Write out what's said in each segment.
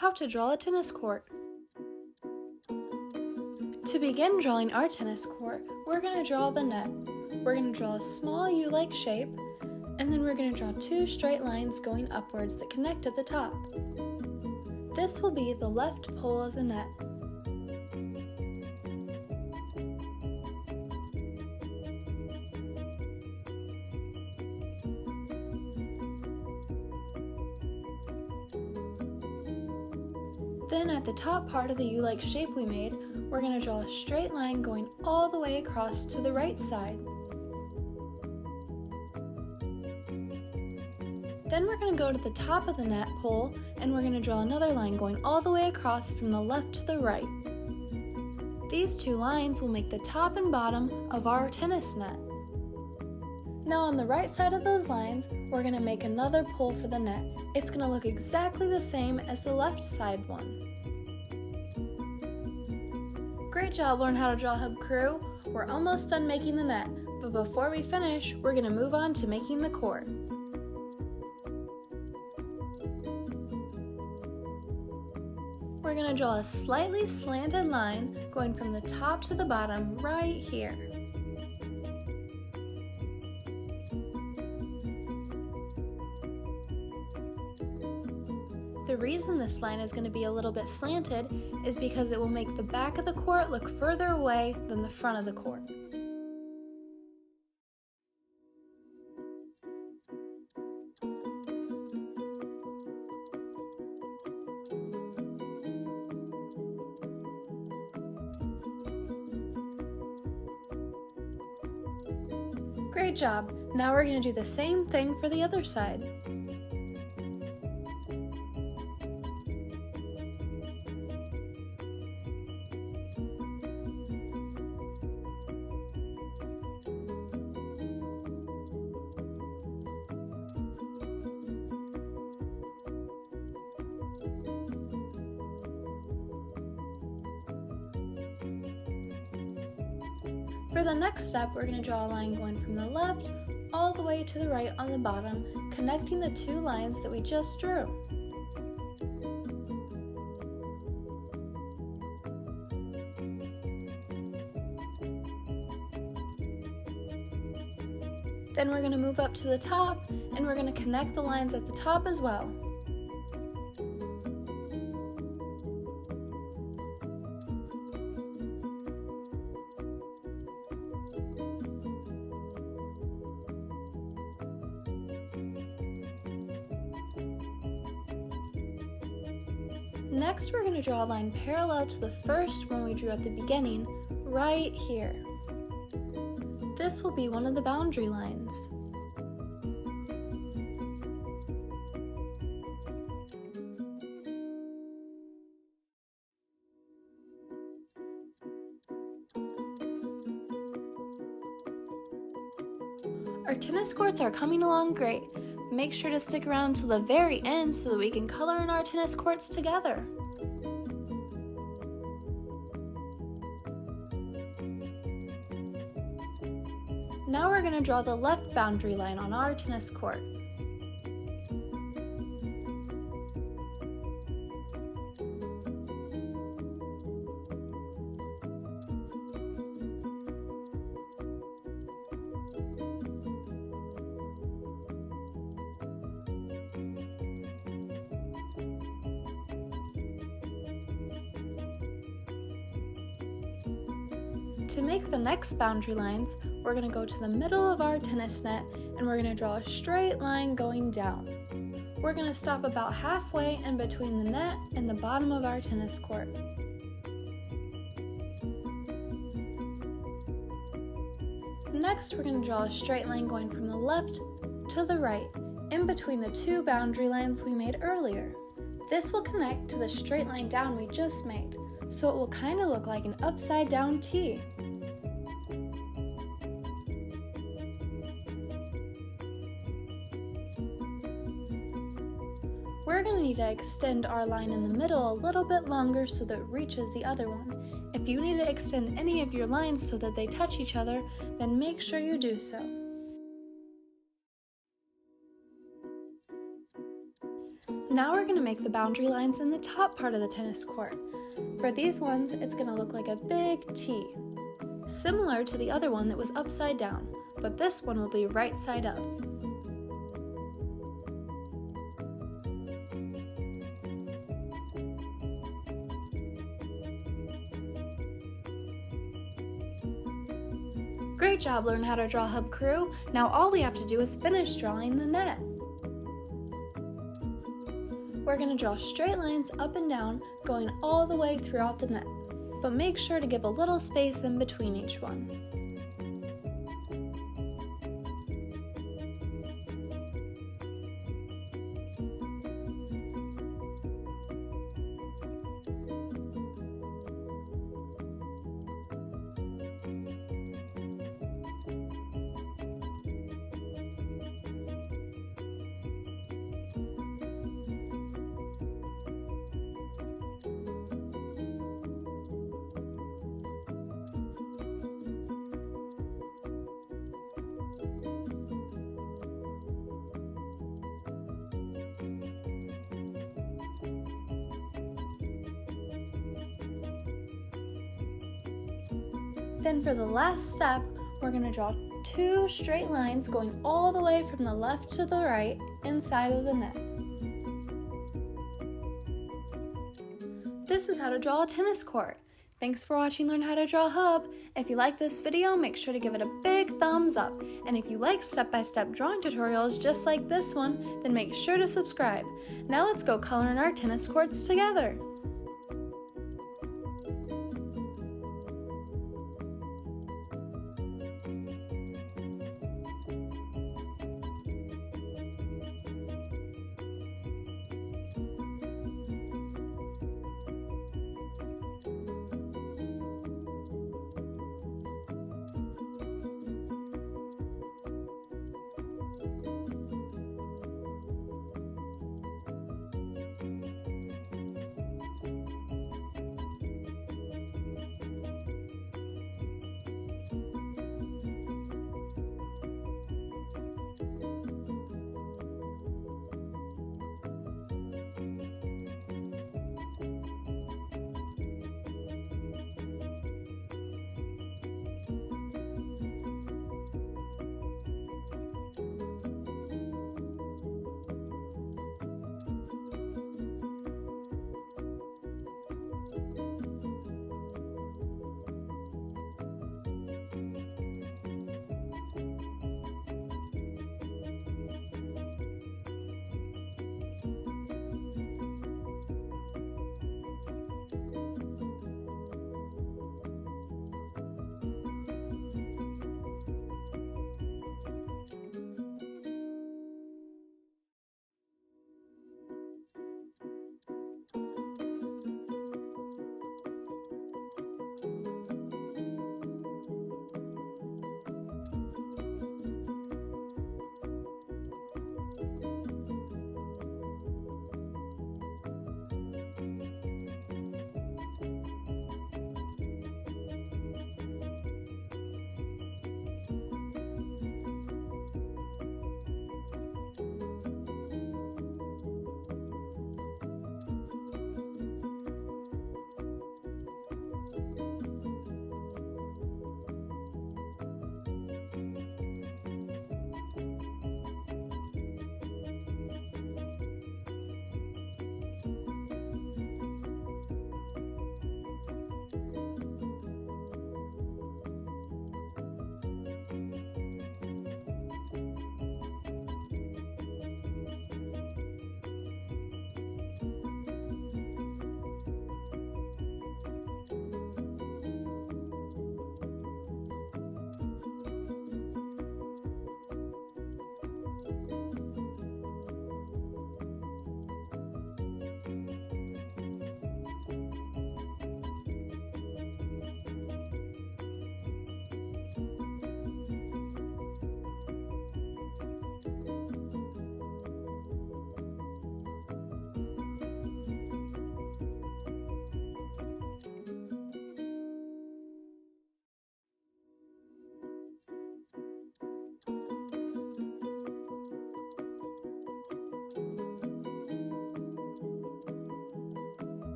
How to draw a tennis court. To begin drawing our tennis court, we're going to draw the net. We're going to draw a small U-like shape, and then we're going to draw two straight lines going upwards that connect at the top. This will be the left pole of the net. Then at the top part of the U-like shape we made, we're going to draw a straight line going all the way across to the right side. Then we're going to go to the top of the net pole and we're going to draw another line going all the way across from the left to the right. These two lines will make the top and bottom of our tennis net. Now on the right side of those lines, we're going to make another pole for the net. It's going to look exactly the same as the left side one. Great job, Learn How to Draw Hub crew! We're almost done making the net, but before we finish, we're going to move on to making the court. We're going to draw a slightly slanted line going from the top to the bottom right here. The reason this line is going to be a little bit slanted is because it will make the back of the court look further away than the front of the court. Great job! Now we're going to do the same thing for the other side. For the next step, we're going to draw a line going from the left all the way to the right on the bottom, connecting the two lines that we just drew. Then we're going to move up to the top, and we're going to connect the lines at the top as well. Next, we're going to draw a line parallel to the first one we drew at the beginning, right here. This will be one of the boundary lines. Our tennis courts are coming along great. Make sure to stick around till the very end so that we can color in our tennis courts together. Now we're going to draw the left boundary line on our tennis court. To make the next boundary lines, we're going to go to the middle of our tennis net and we're going to draw a straight line going down. We're going to stop about halfway in between the net and the bottom of our tennis court. Next, we're going to draw a straight line going from the left to the right, in between the two boundary lines we made earlier. This will connect to the straight line down we just made, so it will kind of look like an upside down T. We're going to need to extend our line in the middle a little bit longer so that it reaches the other one. If you need to extend any of your lines so that they touch each other, then make sure you do so. Now we're going to make the boundary lines in the top part of the tennis court. For these ones, it's going to look like a big T, similar to the other one that was upside down, but this one will be right side up. Great job, Learn How to Draw Hub crew! Now all we have to do is finish drawing the net. We're going to draw straight lines up and down, going all the way throughout the net, but make sure to give a little space in between each one. Then for the last step, we're going to draw 2 straight lines going all the way from the left to the right inside of the net. This is how to draw a tennis court. Thanks for watching Learn How to Draw Hub. If you like this video, make sure to give it a big thumbs up. And if you like step-by-step drawing tutorials just like this one, then make sure to subscribe. Now let's go color in our tennis courts together.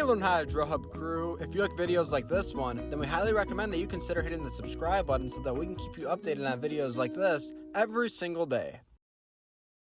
to learn how to drill hub crew. If you like videos like this one, then we highly recommend that you consider hitting the subscribe button so that we can keep you updated on videos like this every single day.